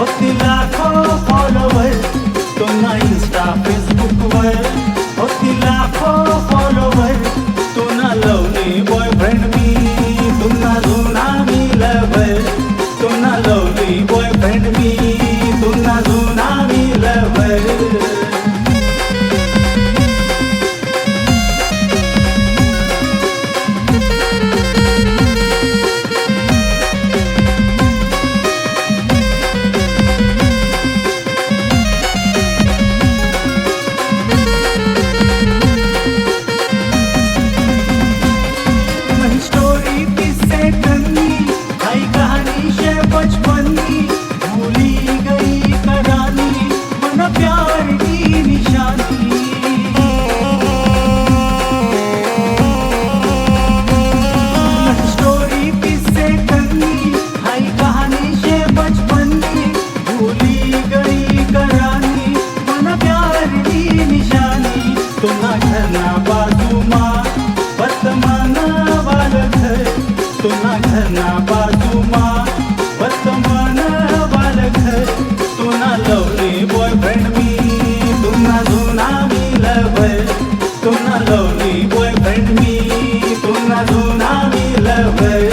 होती लाखो फॉलोवर तुना इंस्टा फेसबुकवर, होती लाखो फॉलोवर तुना लवली बॉयफ्रेंड मी, तुना जुना मी लवर, तुना लवली बॉयफ्रेंड मी, तुना जुना मी लवर. तुना घरना बाजूमा वर्तमान वालं घर, तुना घरना बाजूमा वर्तमान वालं घर, तुना लवली बॉयफ्रेंड मी, तुना जुना मी लवर, तुना लवली बॉयफ्रेंड मी, तुना जुना मी लवर.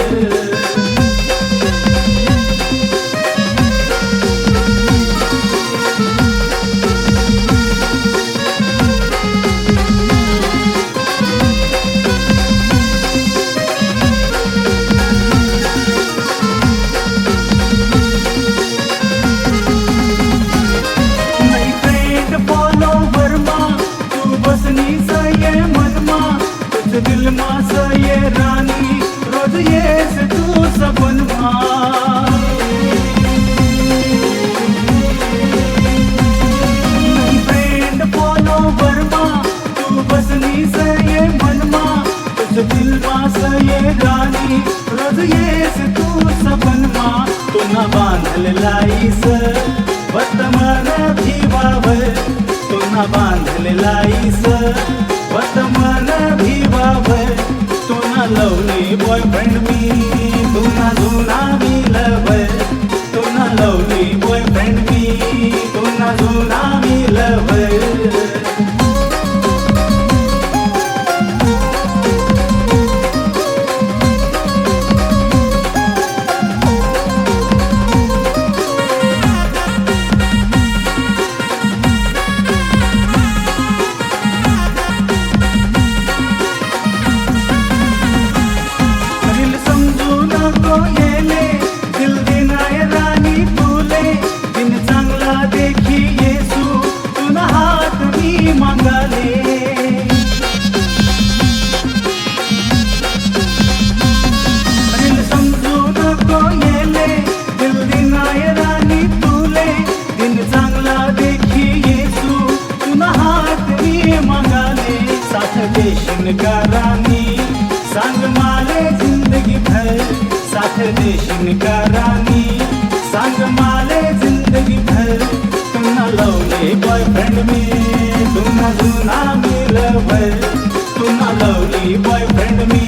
दिल मा ये रानी रोज ये से तू सपन मा, फ्रेंड फॉलोवर मा तू बसनी से ये मन मा, तुझ दिल मा से ये रानी रोज ये से तू सपन मा. तुना बांधल लाईस वर्तमान भीवावर, तुना बांधल लाईस वर्तमान भीवावर, तुना लवली बॉयफ्रेंड मी, तुना जुना मी लवर, तुना लवली बॉयफ्रेंड मी, तुना जुना मी लवर. देशीन का रानी संग माले जिंदगी भर, साथ देशीन का रानी संग माले जिंदगी भर. तुना लवली बॉयफ्रेंड मी, तुना जुना मी लवर, तुना लवली बॉयफ्रेंड मी,